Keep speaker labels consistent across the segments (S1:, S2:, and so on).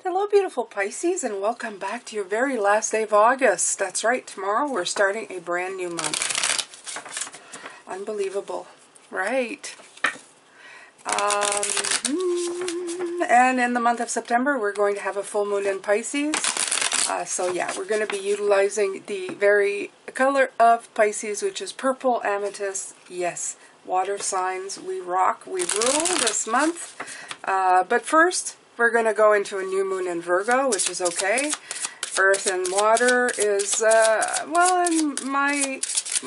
S1: Hello, beautiful Pisces, and welcome back to your very last day of August. That's right, tomorrow we're starting a brand new month. Unbelievable, right? And in the month of September, we're going to have a full moon in Pisces. So yeah, we're going to be utilizing the very color of Pisces, which is purple amethyst. Yes, water signs, we rock, we rule this month. But first, we're going to go into a new moon in Virgo, which is okay. Earth and water is, well, in my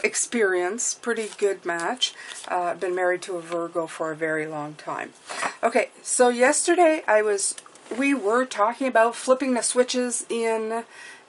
S1: experience, pretty good match. I've been married to a Virgo for a very long time. Okay, so yesterday we were talking about flipping the switches in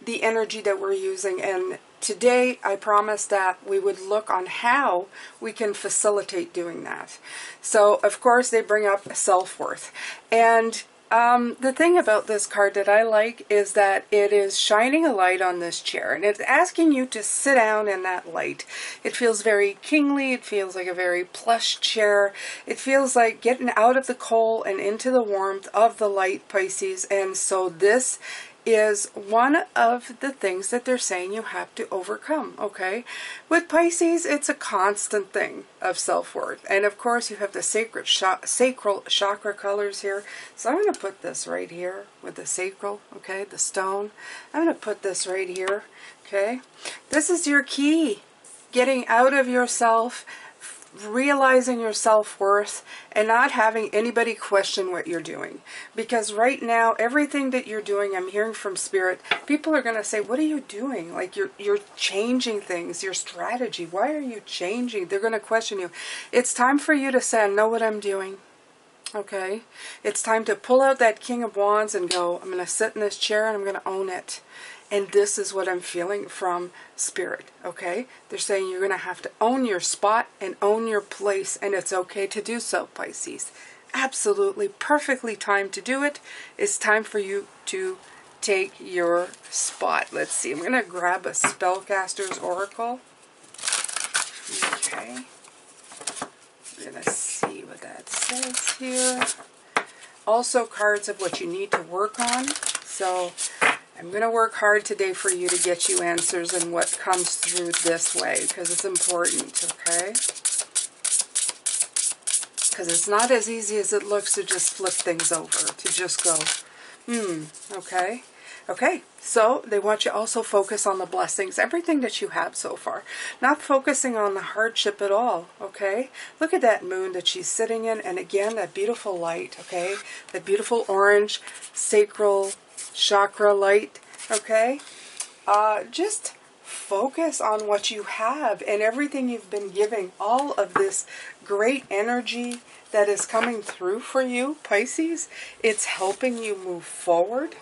S1: the energy that we're using, and today I promised that we would look on how we can facilitate doing that. So, of course, they bring up self-worth. And the thing about this card that I like is that it is shining a light on this chair, and it's asking you to sit down in that light. It feels very kingly. It feels like a very plush chair. It feels like getting out of the cold and into the warmth of the light, Pisces. And so this is one of the things that they're saying you have to overcome, okay? With Pisces, it's a constant thing of self-worth. And of course, you have the sacral chakra colors here. So I'm going to put this right here with the sacral, okay, the stone. I'm going to put this right here, okay? This is your key, getting out of yourself, realizing your self-worth, and not having anybody question what you're doing. Because right now, everything that you're doing, I'm hearing from Spirit, people are going to say, what are you doing? Like, you're changing things, your strategy. Why are you changing? They're going to question you. It's time for you to say, I know what I'm doing. Okay? It's time to pull out that King of Wands and go, I'm going to sit in this chair and I'm going to own it. And this is what I'm feeling from Spirit, okay? They're saying you're going to have to own your spot and own your place, and it's okay to do so, Pisces. Absolutely, perfectly timed to do it. It's time for you to take your spot. Let's see. I'm going to grab a Spellcaster's Oracle. Okay. We're going to see what that says here. Also, cards of what you need to work on. So I'm going to work hard today for you to get you answers and what comes through this way, because it's important, okay? Because it's not as easy as it looks to just flip things over, to just go, okay? Okay, so they want you to also focus on the blessings, everything that you have so far. Not focusing on the hardship at all, okay? Look at that moon that she's sitting in, and again, that beautiful light, okay? That beautiful orange sacral chakra light, okay? Just focus on what you have and everything you've been giving, all of this great energy that is coming through for you, Pisces. It's helping you move forward.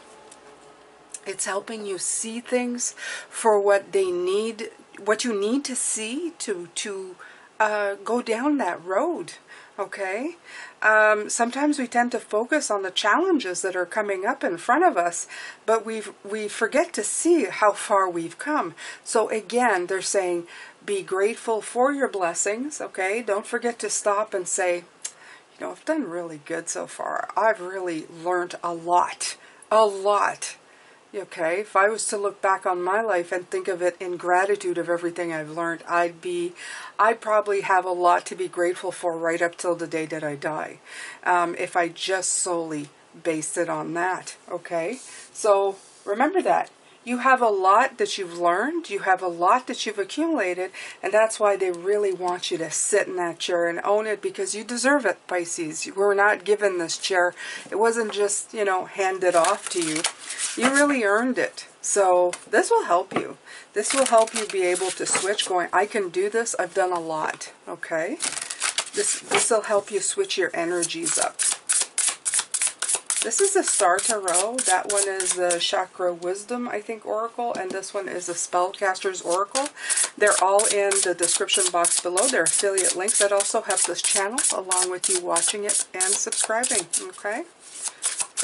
S1: It's helping you see things for what they need, what you need to see to go down that road, okay? Sometimes we tend to focus on the challenges that are coming up in front of us, but we forget to see how far we've come. So again, they're saying, be grateful for your blessings, okay? Don't forget to stop and say, you know, I've done really good so far. I've really learned a lot, a lot. Okay, if I was to look back on my life and think of it in gratitude of everything I've learned, I'd probably have a lot to be grateful for right up till the day that I die. If I just solely based it on that, okay? So remember that. You have a lot that you've learned, you have a lot that you've accumulated, and that's why they really want you to sit in that chair and own it, because you deserve it, Pisces. You were not given this chair. It wasn't just, you know, handed off to you. You really earned it. So this will help you. This will help you be able to switch, going, I can do this. I've done a lot, okay? This will help you switch your energies up. This is the Star Tarot. That one is the Chakra Wisdom, I think, Oracle. And this one is the Spellcaster's Oracle. They're all in the description box below. They're affiliate links that also help this channel, along with you watching it and subscribing, okay?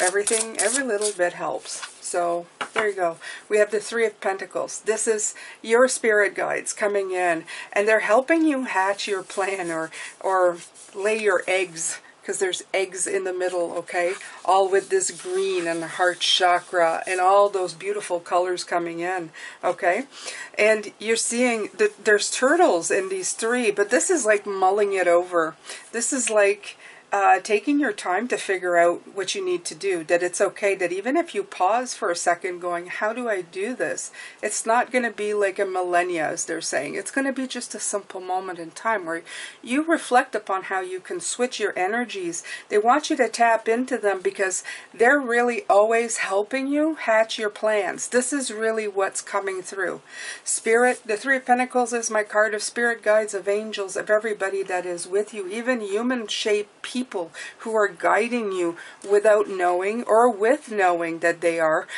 S1: Every little bit helps. So there you go. We have the Three of Pentacles. This is your spirit guides coming in, and they're helping you hatch your plan or lay your eggs because there's eggs in the middle, okay? All with this green and the heart chakra and all those beautiful colors coming in, okay? And you're seeing that there's turtles in these three, but this is like mulling it over. This is like taking your time to figure out what you need to do, that it's okay, that even if you pause for a second going, how do I do this? It's not going to be like a millennia, as they're saying. It's going to be just a simple moment in time where you reflect upon how you can switch your energies. They want you to tap into them because they're really always helping you hatch your plans. This is really what's coming through. Spirit, the Three of Pentacles is my card of spirit guides, of angels, of everybody that is with you, even human-shaped people who are guiding you without knowing or with knowing that they are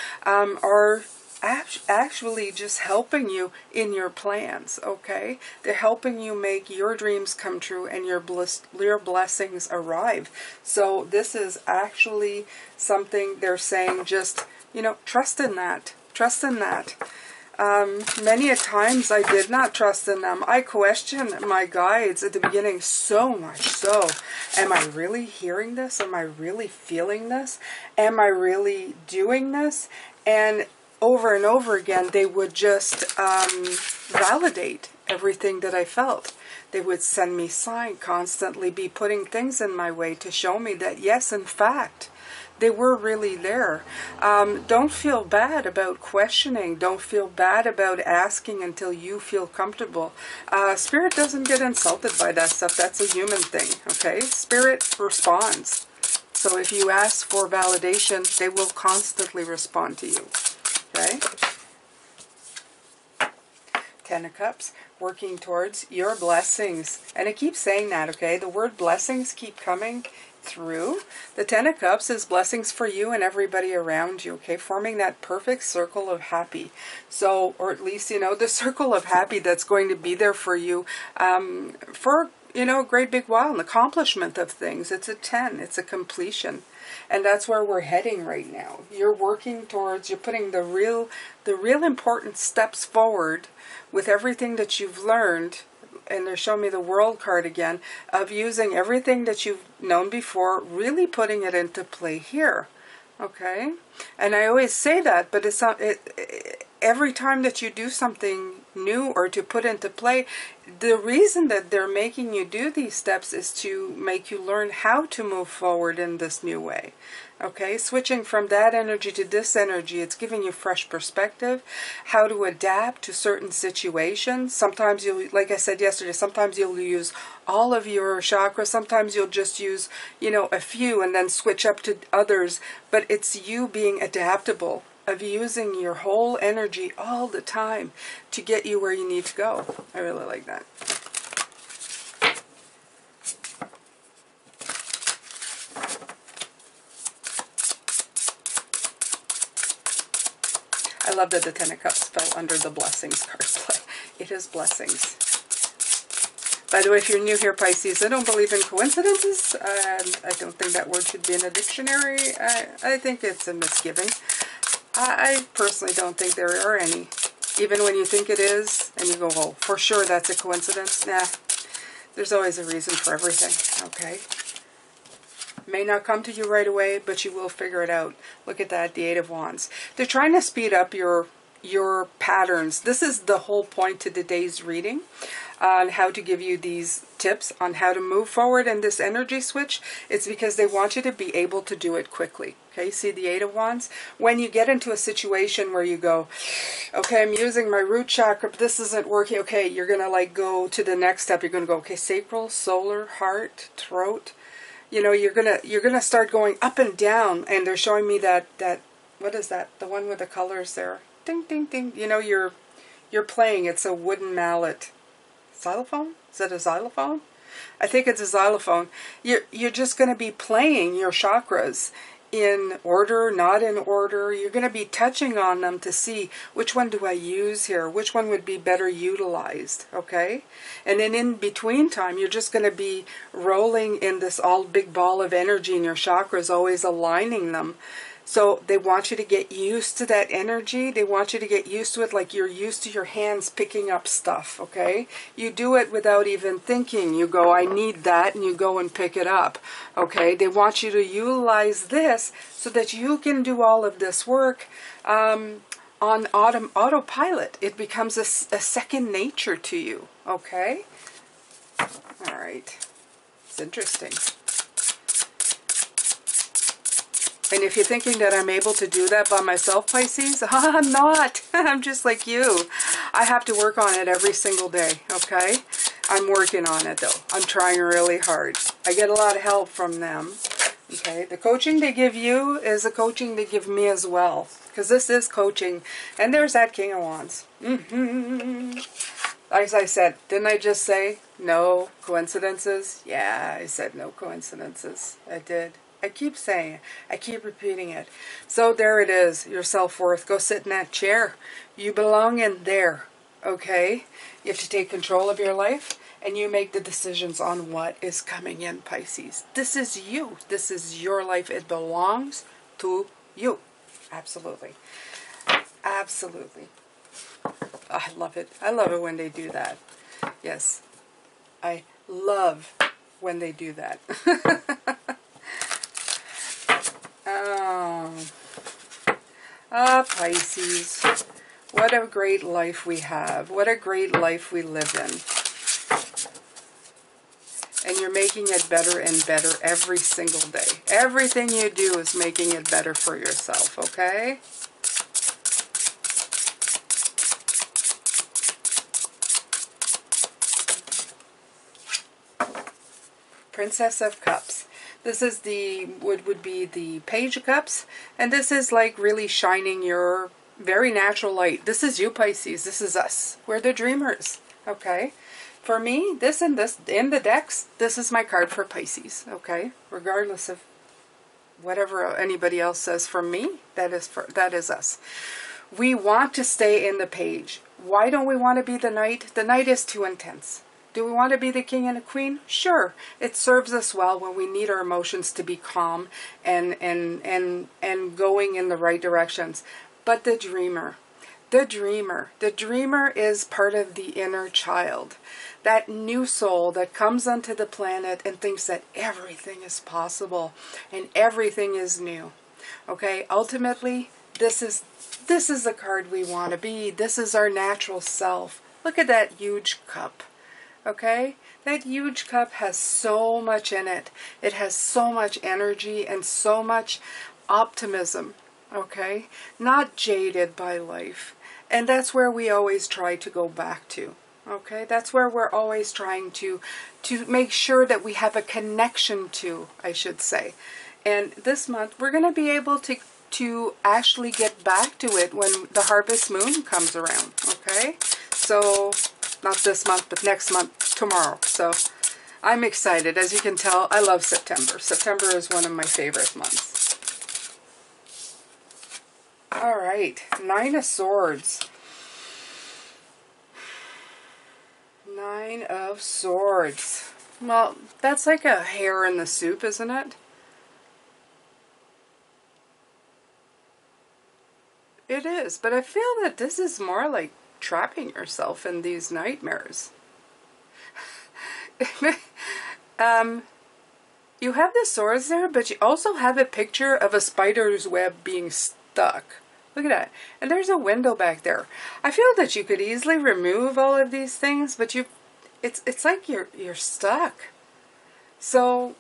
S1: actually just helping you in your plans, okay? They're helping you make your dreams come true and your blessings arrive. So this is actually something they're saying, just, you know, trust in that. Trust in that. Many a times I did not trust in them. I questioned my guides at the beginning so much so. Am I really hearing this? Am I really feeling this? Am I really doing this? And over again, they would just validate everything that I felt. They would send me signs, constantly be putting things in my way to show me that, yes, in fact, they were really there. Don't feel bad about questioning. Don't feel bad about asking until you feel comfortable. Spirit doesn't get insulted by that stuff. That's a human thing, okay? Spirit responds. So if you ask for validation, they will constantly respond to you, okay? Ten of Cups, working towards your blessings. And it keeps saying that, okay? The word blessings keep coming through. The Ten of Cups is blessings for you and everybody around you, okay? Forming that perfect circle of happy. So, or at least, you know, the circle of happy that's going to be there for you for, you know, a great big while. An accomplishment of things. It's a 10. It's a completion. And that's where we're heading right now. You're working towards, you're putting the real important steps forward with everything that you've learned. And they're showing me the World card again, of using everything that you've known before, really putting it into play here, okay? And I always say that, but it's not, every time that you do something new or to put into play, the reason that they're making you do these steps is to make you learn how to move forward in this new way. Okay, switching from that energy to this energy, it's giving you fresh perspective, how to adapt to certain situations. Sometimes you'll, like I said yesterday, sometimes you'll use all of your chakras. Sometimes you'll just use, you know, a few and then switch up to others. But it's you being adaptable, of using your whole energy all the time to get you where you need to go. I really like that. I love that the Ten of Cups fell under the blessings card play. It is blessings. By the way, if you're new here, Pisces, I don't believe in coincidences. I don't think that word should be in a dictionary. I think it's a misgiving. I personally don't think there are any. Even when you think it is, and you go, oh, for sure that's a coincidence. Nah, there's always a reason for everything, okay? May not come to you right away, but you will figure it out. Look at that, the Eight of Wands. They're trying to speed up your patterns. This is the whole point to today's reading, on how to give you these tips on how to move forward in this energy switch. It's because they want you to be able to do it quickly. Okay, see the Eight of Wands? When you get into a situation where you go, okay, I'm using my root chakra, but this isn't working. Okay, you're going to like go to the next step. You're going to go, okay, sacral, solar, heart, throat. You know, you're gonna start going up and down, and they're showing me that what is that? The one with the colors there. Ding, ding, ding. You know, you're playing. It's a wooden mallet. Xylophone? Is that a xylophone? I think it's a xylophone. You're just going to be playing your chakras in order, not in order. You're going to be touching on them to see which one do I use here, which one would be better utilized, okay? And then in between time, you're just going to be rolling in this all big ball of energy in your chakras, always aligning them So they want you to get used to that energy. They want you to get used to it like you're used to your hands picking up stuff, okay? You do it without even thinking. You go, I need that, and you go and pick it up, okay? They want you to utilize this so that you can do all of this work on autopilot. It becomes a second nature to you, okay? All right. It's interesting. And if you're thinking that I'm able to do that by myself, Pisces, I'm not. I'm just like you. I have to work on it every single day, okay? I'm working on it, though. I'm trying really hard. I get a lot of help from them, okay? The coaching they give you is the coaching they give me as well, because this is coaching. And there's that King of Wands. As I said, didn't I just say no coincidences? Yeah, I said no coincidences. I did. I keep saying it. I keep repeating it. So there it is, your self-worth. Go sit in that chair. You belong in there, okay? You have to take control of your life, and you make the decisions on what is coming in, Pisces. This is you. This is your life. It belongs to you. Absolutely. Absolutely. I love it. I love it when they do that. Yes. I love when they do that. Pisces, what a great life we have. What a great life we live in. And you're making it better and better every single day. Everything you do is making it better for yourself, okay? Princess of Cups. This is the, would be the Page of Cups. And this is like really shining your very natural light. This is you, Pisces. This is us. We're the dreamers. Okay? For me, this in the decks, this is my card for Pisces. Okay? Regardless of whatever anybody else says, for me, that is us. We want to stay in the Page. Why don't we want to be the Knight? The Knight is too intense. Do we want to be the king and the queen? Sure. It serves us well when we need our emotions to be calm and going in the right directions. But the dreamer is part of the inner child. That new soul that comes onto the planet and thinks that everything is possible and everything is new. Okay? Ultimately, this is the card we want to be. This is our natural self. Look at that huge cup. Okay? That huge cup has so much in it. It has so much energy and so much optimism. Okay? Not jaded by life. And that's where we always try to go back to. Okay? That's where we're always trying to make sure that we have a connection to, I should say. And this month, we're going to be able to actually get back to it when the harvest moon comes around. Okay? So not this month, but next month, tomorrow. So I'm excited. As you can tell, I love September. September is one of my favorite months. All right, 9 of Swords. 9 of Swords. Well, that's like a hair in the soup, isn't it? It is, but I feel that this is more like trapping yourself in these nightmares. You have the swords there, but you also have a picture of a spider's web being stuck. Look at that. And there's a window back there. I feel that you could easily remove all of these things, but it's like you're stuck. So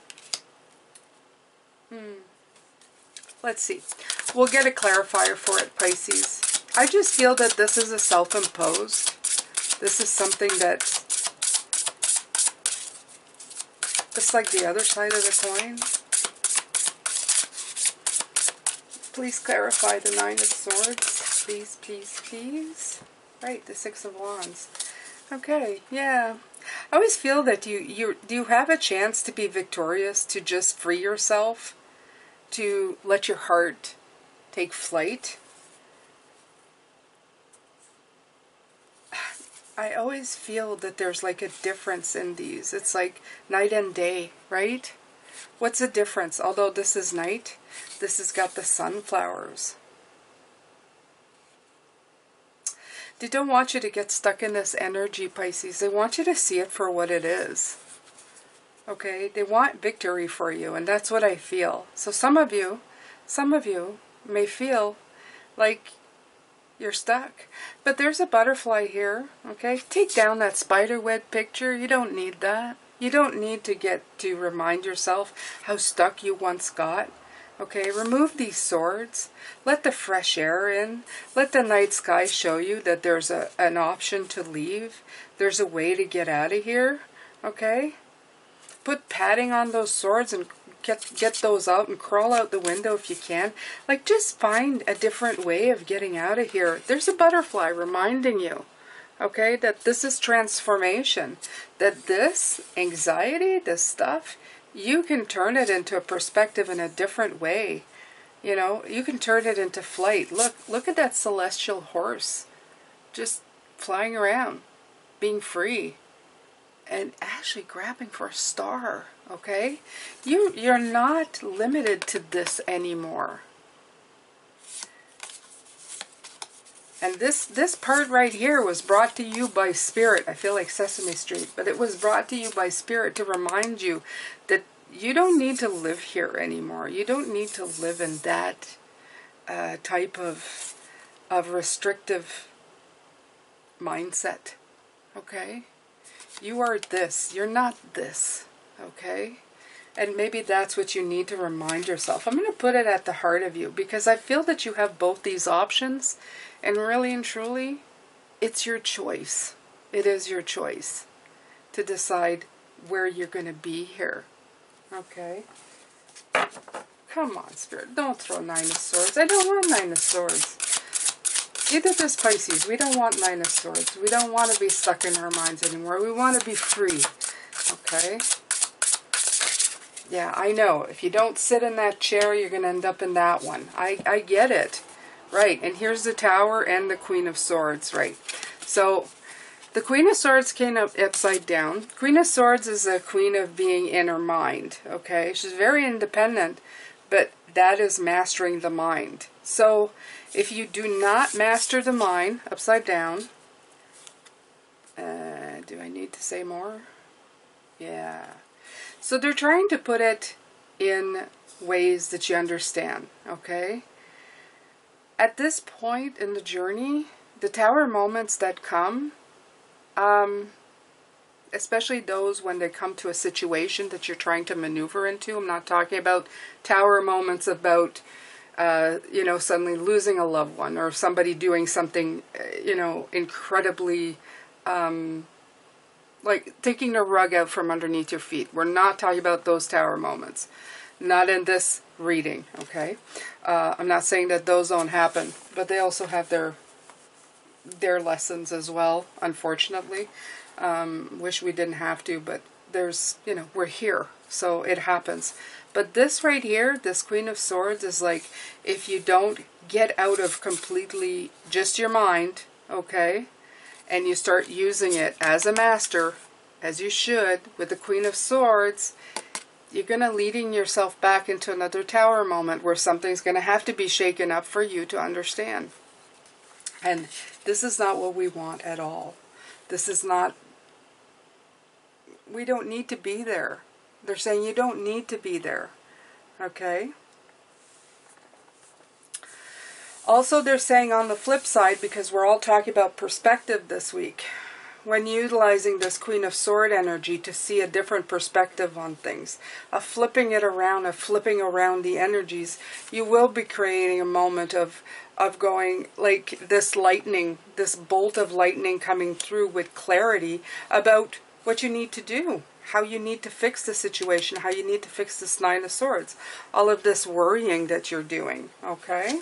S1: let's see. We'll get a clarifier for it, Pisces. I just feel that this is a self-imposed. This is something that's just like the other side of the coin. Please clarify the 9 of Swords. Please, please, please. Right, the 6 of Wands. Okay, yeah. I always feel that do you have a chance to be victorious, to just free yourself, to let your heart take flight. I always feel that there's like a difference in these. It's like night and day, right? What's the difference? Although this is night, this has got the sunflowers. They don't want you to get stuck in this energy, Pisces. They want you to see it for what it is. Okay? They want victory for you, and that's what I feel. So some of you may feel like you're stuck. But there's a butterfly here, okay? Take down that spider web picture. You don't need that. You don't need to remind yourself how stuck you once got. Okay, remove these swords. Let the fresh air in. Let the night sky show you that there's an option to leave. There's a way to get out of here. Okay? Put padding on those swords and get those out and crawl out the window if you can. Like, just find a different way of getting out of here. There's a butterfly reminding you, okay, that this is transformation. That this anxiety, this stuff, you can turn it into a perspective in a different way. You know, you can turn it into flight. Look at that celestial horse just flying around, being free, and actually grabbing for a star, okay? You're not limited to this anymore. And this part right here was brought to you by Spirit. I feel like Sesame Street, but it was brought to you by Spirit to remind you that you don't need to live here anymore. You don't need to live in that type of restrictive mindset, okay? You are this. You're not this, okay? And maybe that's what you need to remind yourself. I'm going to put it at the heart of you because I feel that you have both these options. And really and truly, it's your choice. It is your choice to decide where you're going to be here. Okay? Come on, Spirit. Don't throw Nine of Swords. I don't want Nine of Swords. Either this, Pisces, we don't want Nine of Swords. We don't want to be stuck in our minds anymore. We want to be free. Okay? Yeah, I know. If you don't sit in that chair, you're going to end up in that one. I get it. Right, and here's the Tower and the Queen of Swords, right. So, the Queen of Swords came up upside down. Queen of Swords is a queen of being in her mind, okay? She's very independent, but that is mastering the mind. So, if you do not master the mind, upside down, do I need to say more? Yeah. So, they're trying to put it in ways that you understand, okay? At this point in the journey, the Tower moments that come, especially those when they come to a situation that you're trying to maneuver into. I'm not talking about Tower moments about, you know, suddenly losing a loved one or somebody doing something, you know, incredibly, like taking the rug out from underneath your feet. We're not talking about those Tower moments. Not in this reading, okay? I'm not saying that those don't happen, but they also have their lessons as well, unfortunately. Wish we didn't have to, but there's, you know, we're here, so it happens. But this right here, this Queen of Swords, is like, if you don't get out of completely just your mind, okay, and you start using it as a master, as you should, with the Queen of Swords, you're going to leading yourself back into another Tower moment where something's going to have to be shaken up for you to understand. And this is not what we want at all. This is not, we don't need to be there. They're saying you don't need to be there. Okay? Also, they're saying on the flip side, because we're all talking about perspective this week, when utilizing this Queen of Sword energy to see a different perspective on things, of flipping it around, of flipping around the energies, you will be creating a moment of going like this lightning, this bolt of lightning coming through with clarity about what you need to do, how you need to fix the situation, how you need to fix this Nine of Swords, all of this worrying that you're doing, okay?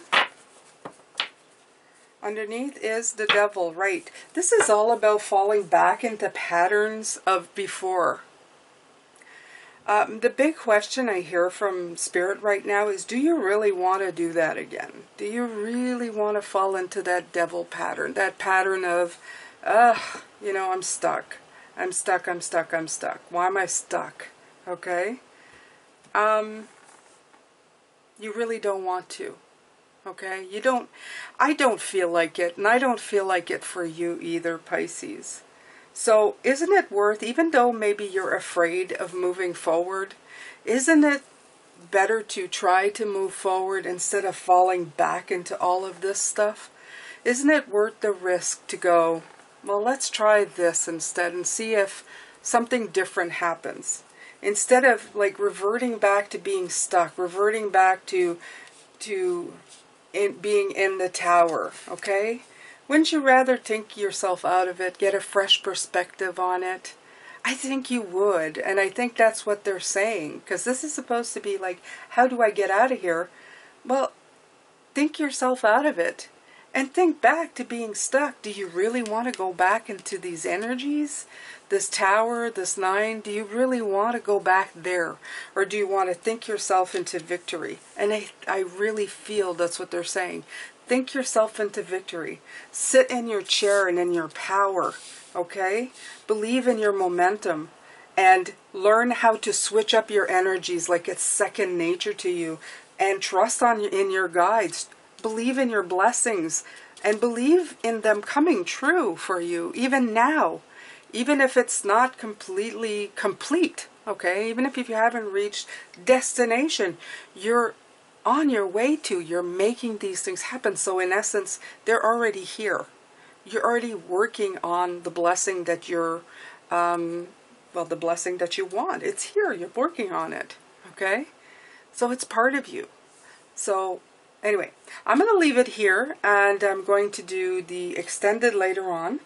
S1: Underneath is the Devil, right. This is all about falling back into patterns of before. The big question I hear from Spirit right now is, do you really want to do that again? Do you really want to fall into that devil pattern? That pattern of, you know, I'm stuck. I'm stuck, I'm stuck, I'm stuck. Why am I stuck? Okay? You really don't want to. Okay? I don't feel like it, and I don't feel like it for you either, Pisces. So isn't it worth, even though maybe you're afraid of moving forward, isn't it better to try to move forward instead of falling back into all of this stuff? Isn't it worth the risk to go, well, let's try this instead and see if something different happens? Instead of like reverting back to being stuck, reverting back to being in the tower, okay? Wouldn't you rather think yourself out of it, get a fresh perspective on it? I think you would, and I think that's what they're saying, because this is supposed to be like, how do I get out of here? Well, think yourself out of it, and think back to being stuck. Do you really want to go back into these energies? This tower, this 9, do you really want to go back there? Or do you want to think yourself into victory? And I really feel that's what they're saying. Think yourself into victory. Sit in your chair and in your power, okay? Believe in your momentum and learn how to switch up your energies like it's second nature to you. And trust in your guides. Believe in your blessings and believe in them coming true for you, even now. Even if it's not completely complete, okay? Even if you haven't reached destination, you're on your way to. You're making these things happen. So in essence, they're already here. You're already working on the blessing that you're, well, the blessing that you want. It's here. You're working on it, okay? So it's part of you. So anyway, I'm going to leave it here, and I'm going to do the extended later on.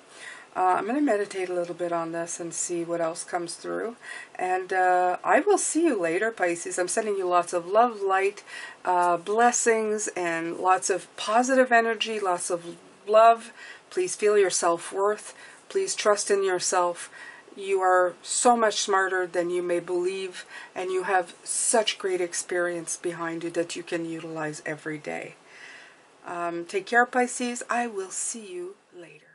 S1: I'm going to meditate a little bit on this and see what else comes through. And I will see you later, Pisces. I'm sending you lots of love, light, blessings, and lots of positive energy, lots of love. Please feel your self-worth. Please trust in yourself. You are so much smarter than you may believe, and you have such great experience behind you that you can utilize every day. Take care, Pisces. I will see you later.